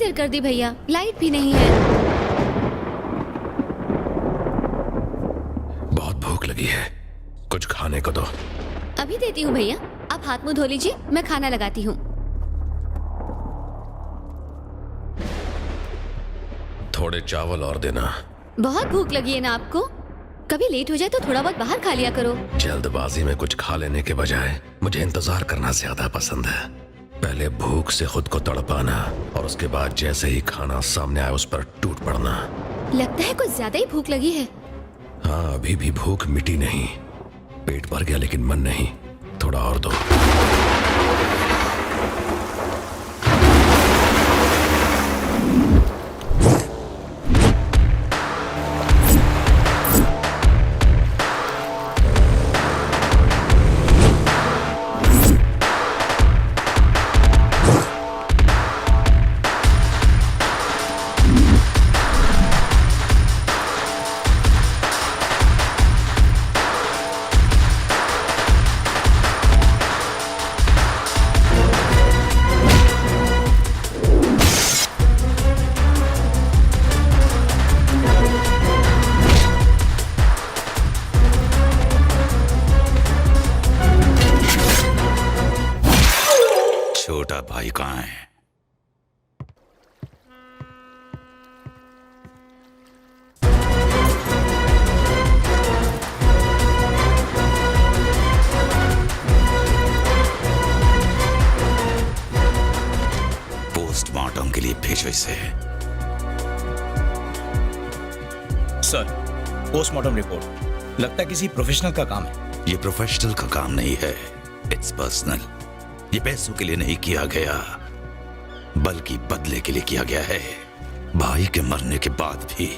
देर कर दी भैया, लाइट भी नहीं है। बहुत भूख लगी है, कुछ खाने को दो। अभी देती हूँ भैया, आप हाथ मुंह धो लीजिए, मैं खाना लगाती हूँ। थोड़े चावल और देना। बहुत भूख लगी है ना आपको? कभी लेट हो जाए तो थोड़ा बहुत बाहर खा लिया करो। जल्दबाजी में कुछ खा लेने के बजाय मुझे इंतजार करना ज्यादा पसंद है। पहले भूख से खुद को तड़पाना और उसके बाद जैसे ही खाना सामने आए उस पर टूट पड़ना। लगता है कुछ ज्यादा ही भूख लगी है। हाँ, अभी भी भूख मिटी नहीं। पेट भर गया लेकिन मन नहीं। थोड़ा और दो। छोटा भाई कहाँ है? पोस्टमार्टम के लिए भेजो इसे। सर, पोस्टमार्टम रिपोर्ट लगता है किसी प्रोफेशनल का काम है। ये प्रोफेशनल का काम नहीं है, इट्स पर्सनल। ये पैसों के लिए नहीं किया गया, बल्कि बदले के लिए किया गया है। भाई के मरने के बाद भी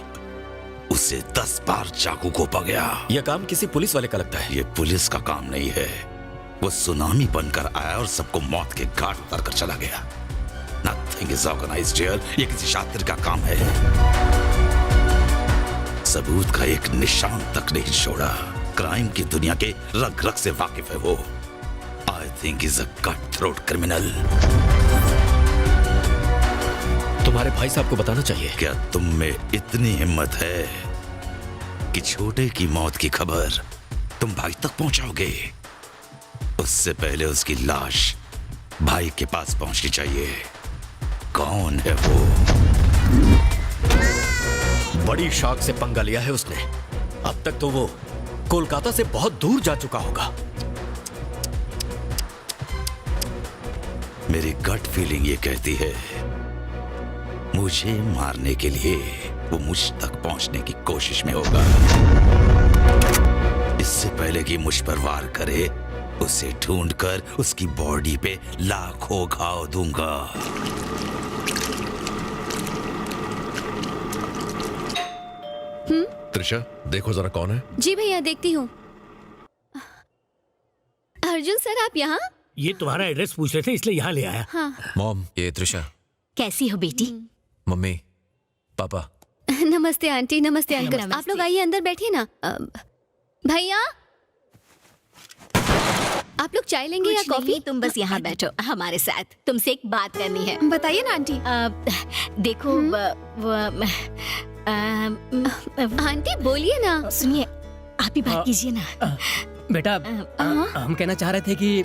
उसे 10 बार चाकू घोंपा गया। यह काम किसी पुलिस वाले का लगता है। ये पुलिस का काम नहीं है। वो सुनामी बनकर आया और सबको मौत के घाट उतार कर चला गया। Nothing is organised here. ये किसी शातिर का काम है। सबूत का एक निशान तक नहीं छोड़ा। क्राइम की दुनिया के रग रग से वाकिफ है वो। I think he's a cutthroat criminal. तुम्हारे भाई साहब को बताना चाहिए। क्या तुम में इतनी हिम्मत है कि छोटे की मौत की खबर तुम भाई तक पहुंचाओगे? उससे पहले उसकी लाश भाई के पास पहुंचनी चाहिए। कौन है वो? बड़ी शाख से पंगा लिया है उसने। अब तक तो वो कोलकाता से बहुत दूर जा चुका होगा। मेरी गट फीलिंग ये कहती है मुझे मारने के लिए वो मुझ तक पहुंचने की कोशिश में होगा। इससे पहले कि मुझ पर वार करे, उसे ढूंढकर उसकी बॉडी पे लाखों घाव दूंगा। त्रिशा, देखो जरा कौन है। जी भैया, देखती हूँ। अर्जुन सर, आप यहाँ? ये तुम्हारा एड्रेस पूछ रहे थे इसलिए यहाँ ले आया। हाँ। मॉम, ये त्रिशा। कैसी हो बेटी? मम्मी, पापा। नमस्ते आंटी, नमस्ते अंकल। आप लोग आइए, अंदर बैठिए ना। भैया, आप लोग चाय लेंगे या कॉफी? तुम बस यहाँ बैठो हमारे साथ, तुमसे एक बात करनी है। बताइए ना आंटी। देखो आंटी बोलिए ना। सुनिए, आप ही बात कीजिए ना। बेटा, हम कहना चाह रहे थे कि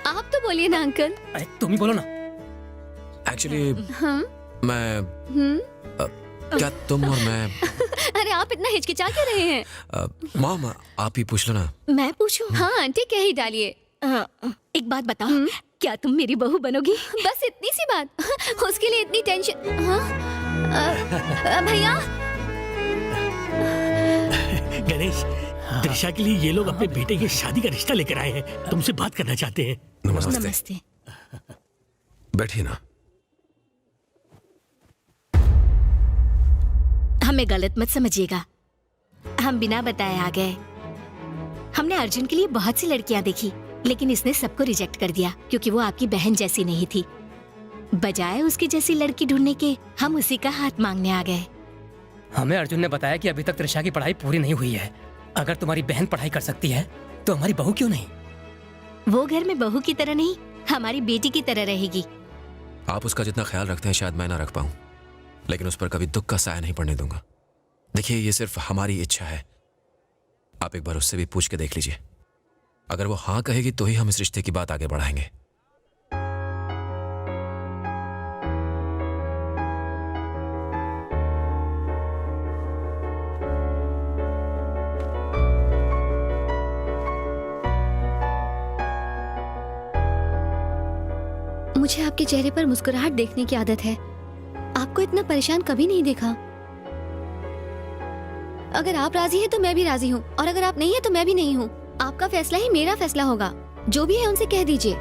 आप तो बोलिए ना अंकल। अरे तुम ही बोलो ना। एक्चुअली मैं क्या तुम और मैं अरे आप इतना हिचकिचा क्यों रहे हैं? मॉम, आप ही पूछ लो ना। मैं पूछूं? हाँ आंटी, कह ही डालिए। एक बात बताओ, क्या तुम मेरी बहू बनोगी? बस इतनी सी बात, उसके लिए इतनी टेंशन? हाँ भैया। गणेश, त्रिशा के लिए ये लोग अपने बेटे की शादी का रिश्ता लेकर आए हैं। तुमसे बात करना चाहते हैं। नमस्ते। नमस्ते। बैठिए ना। हमें गलत मत समझिएगा, हम बिना बताए आ गए। हमने अर्जुन के लिए बहुत सी लड़कियां देखी, लेकिन इसने सबको रिजेक्ट कर दिया क्योंकि वो आपकी बहन जैसी नहीं थी। बजाय उसकी जैसी लड़की ढूंढने के, हम उसी का हाथ मांगने आ गए। हमें अर्जुन ने बताया कि अभी तक त्रिशा की पढ़ाई पूरी नहीं हुई है। अगर तुम्हारी बहन पढ़ाई कर सकती है तो हमारी बहू क्यों नहीं? वो घर में बहू की तरह नहीं, हमारी बेटी की तरह रहेगी। आप उसका जितना ख्याल रखते हैं शायद मैं ना रख पाऊं, लेकिन उस पर कभी दुख का साया नहीं पड़ने दूंगा। देखिए, ये सिर्फ हमारी इच्छा है। आप एक बार उससे भी पूछ के देख लीजिए। अगर वो हाँ कहेगी तो ही हम इस रिश्ते की बात आगे बढ़ाएंगे। मुझे आपके चेहरे पर मुस्कुराहट देखने की आदत है। आपको इतना परेशान कभी नहीं देखा। अगर आप राजी हैं तो मैं भी राजी हूँ, और अगर आप नहीं हैं तो मैं भी नहीं हूँ। आपका फैसला ही मेरा फैसला होगा। जो भी है उनसे कह दीजिए।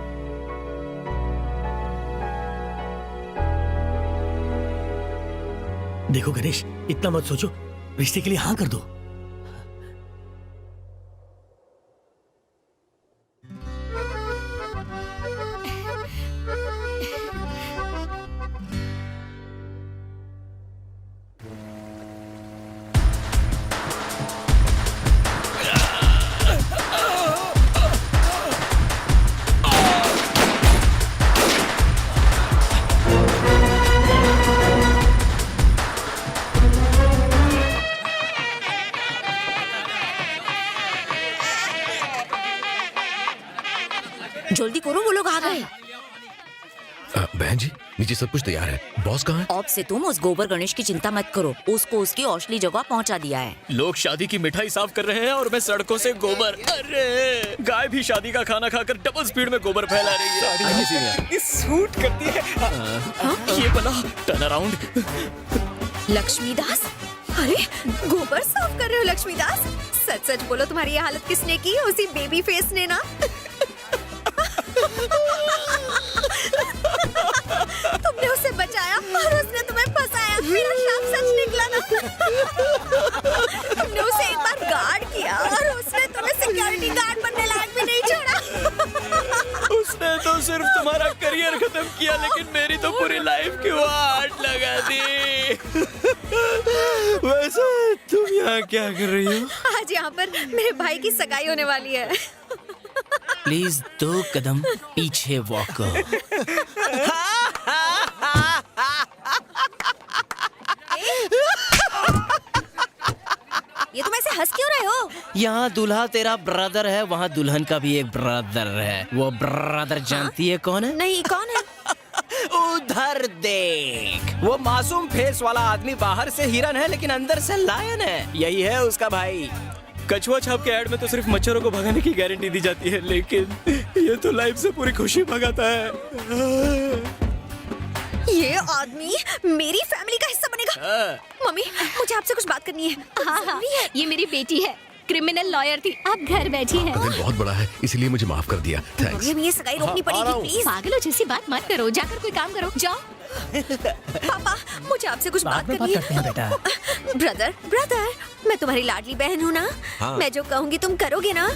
देखो गणेश, इतना मत सोचो, रिश्ते के लिए हाँ कर दो। जल्दी करो, वो लोग आ गए। बहन जी, नीचे सब कुछ तैयार है। बॉस कहाँ है? अब से तुम उस गोबर गणेश की चिंता मत करो, उसको उसकी असली जगह पहुंचा दिया है। लोग शादी की मिठाई साफ कर रहे हैं और मैं सड़कों से गोबर। अरे, गाय भी शादी का खाना खाकर डबल स्पीड में गोबर फैला रही है। कितनी सूट करती है। ये बना टर्न अराउंड। लक्ष्मीदास, अरे गोबर साफ कर रहे हो लक्ष्मीदास? सच सच बोलो, तुम्हारी ये हालत किसने की? उसी बेबी फेस ने ना? तुमने उसे बचाया और उसने तुम्हें फंसाया। मेरा शाप सच निकला ना? तुमने उसे एक बार गार्ड किया और उसने तुम्हें सिक्योरिटी गार्ड बनने लायक भी नहीं छोड़ा। उसने तो सिर्फ तुम्हारा करियर खत्म किया, लेकिन मेरी तो पूरी लाइफ की वाट लगा दी। वैसे तुम यहाँ क्या कर रही हो? आज यहाँ पर मेरे भाई की सगाई होने वाली है। प्लीज 2 कदम पीछे वॉक करो। ये तुम ऐसे हंस क्यों रहे हो? यहाँ दूल्हा तेरा ब्रदर है, वहाँ दुल्हन का भी एक ब्रदर है। वो ब्रदर जानती है कौन है? नहीं, कौन है? उधर देख, वो मासूम फेस वाला आदमी बाहर से हिरन है लेकिन अंदर से लायन है। यही है उसका भाई। कछुआ छाप के ऐड में तो सिर्फ मच्छरों को भगाने की गारंटी दी जाती है, लेकिन ये तो लाइफ से पूरी खुशी भगाता है। ये आदमी मेरी फैमिली का हिस्सा बनेगा। मम्मी, मुझे आपसे कुछ बात करनी है। हाँ, ये मेरी बेटी है, क्रिमिनल लॉयर थी। आप घर बैठी हैं। दिल बहुत बड़ा है, इसलिए मुझे माफ कर दिया। थैंक्स। मम्मी, ये सगाई रोकनी पड़ेगी प्लीज। पागलों जैसी बात मत करो, जाकर कोई काम करो, जाओ। पापा, मुझे आपसे कुछ बात करनी है। बेटा। ब्रदर, मैं तुम्हारी लाडली बहन हूँ ना? मैं जो कहूँगी तुम करोगे ना?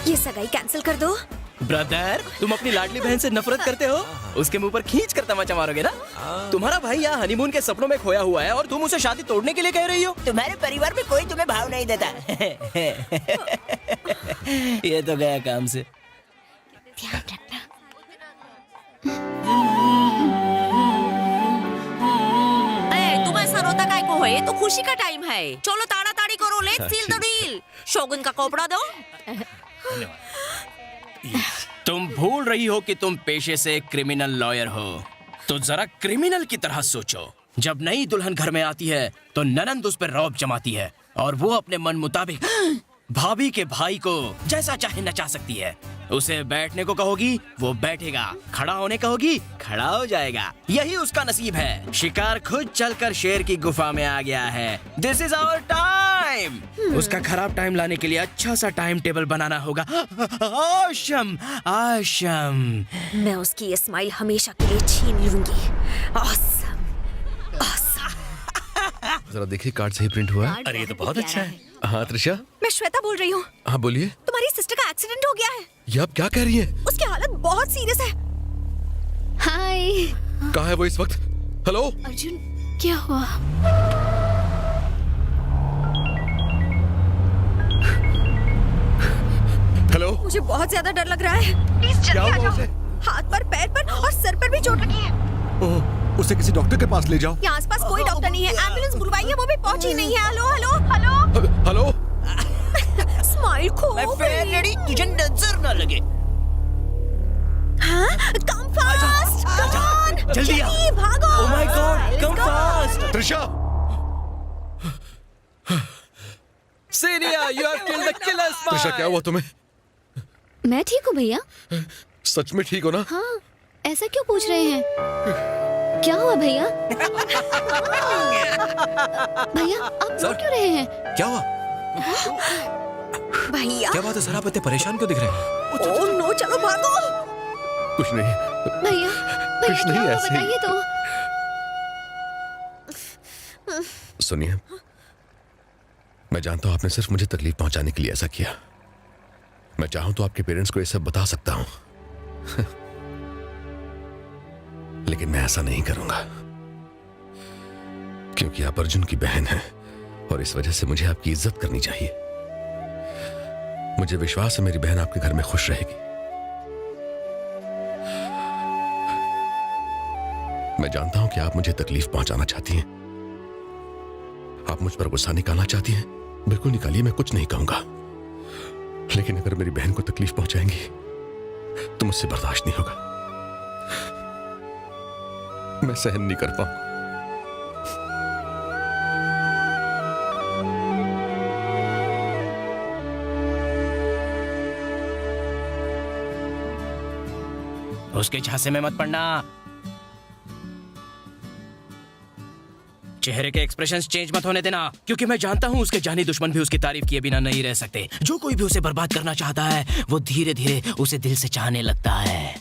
ये सगाई कैंसिल कर दो। ब्रदर, तुम अपनी लाडली बहन से नफरत करते हो? उसके मुंह पर खींच कर तमाचा मारोगे ना? तुम्हारा भाई यहाँ हनीमून के सपनों में खोया हुआ है और तुम उसे शादी तोड़ने के लिए कह रही हो? तुम्हारे परिवार में कोई तुम्हें भाव नहीं देता। ये तो गया काम से। ध्यान रखना। तुम ऐसा रोता काय को है? ये तो खुशी का टाइम है। चलो ताड़ाताड़ी करो, let's seal the deal. Shogun का कपड़ा दो। तुम भूल रही हो कि तुम पेशे से क्रिमिनल लॉयर हो, तो जरा क्रिमिनल की तरह सोचो। जब नई दुल्हन घर में आती है तो ननंद उस पर रौब जमाती है और वो अपने मन मुताबिक भाभी के भाई को जैसा चाहे नचा सकती है। उसे बैठने को कहोगी वो बैठेगा, खड़ा होने कहोगी खड़ा हो जाएगा। यही उसका नसीब है। शिकार खुद चलकर शेर की गुफा में आ गया है। This is our time. उसका खराब टाइम लाने के लिए अच्छा सा टाइम टेबल बनाना होगा। आशम, आशम। मैं उसकी ये स्माइल हमेशा के लिए छीन लूंगी। Awesome, awesome. जरा देखिए, कार्ड सही प्रिंट हुआ है। अरे ये तो बहुत अच्छा है। हाँ त्रिशा। मैं श्वेता बोल रही हूँ। हाँ बोलिए। तुम्हारी सिस्टर का एक्सीडेंट हो गया है। ये आप क्या कह रही हैं? उसकी हालत बहुत सीरियस है। हाय कहाँ है वो इस वक्त? हेलो अर्जुन, क्या हुआ? हेलो। मुझे बहुत ज्यादा डर लग रहा है। प्लीज जल्दी आ जाओ। हाथ पर, पैर पर और सर पर भी चोट लगी है। ओह, उसे किसी डॉक्टर के पास ले जाओ। यहाँ आसपास कोई डॉक्टर नहीं है, एम्बुलेंस बुलवाइए, वो भी पहुंची नहीं है। Hello hello hello. Hello. Smile खो फेयर लेडी, तुझे नजर ना लगे। हाँ, कम फास्ट, कम ऑन, जल्दी आ। भागो। Oh my God, come fast. Trisha, Senior, you have killed the killer spy. Trisha क्या हुआ तुम्हें? मैं ठीक हूँ भैया। सच में ठीक हो ना? हाँ, ऐसा क्यों पूछ रहे हैं? क्या हुआ भैया? भैया आप रो क्यों रहे हैं? क्या हुआ? भैया। क्या बात है सर, आप इतने परेशान क्यों दिख रहे हैं? ओह नो, चलो भागो। कुछ नहीं। भैया कुछ क्या नहीं, हुआ ऐसे ही। बताइए तो। सुनिए, मैं जानता हूं आपने सिर्फ मुझे तकलीफ पहुंचाने के लिए ऐसा किया। मैं चाहूं तो आपके पेरेंट्स को ये सब बता सकता हूं। लेकिन मैं ऐसा नहीं करूंगा, क्योंकि आप अर्जुन की बहन हैं और इस वजह से मुझे आपकी इज्जत करनी चाहिए। मुझे विश्वास है मेरी बहन आपके घर में खुश रहेगी। मैं जानता हूं कि आप मुझे तकलीफ पहुंचाना चाहती हैं, आप मुझ पर गुस्सा निकालना चाहती हैं। बिल्कुल निकालिए, मैं कुछ नहीं कहूंगा। लेकिन अगर मेरी बहन को तकलीफ पहुंचाएंगी तो मुझसे बर्दाश्त नहीं होगा। मैं सहन नहीं कर पाऊंगा। उसके झांसे में मत पड़ना। चेहरे के एक्सप्रेशंस चेंज मत होने देना, क्योंकि मैं जानता हूं उसके जानी दुश्मन भी उसकी तारीफ किए बिना नहीं रह सकते। जो कोई भी उसे बर्बाद करना चाहता है वो धीरे धीरे उसे दिल से चाहने लगता है।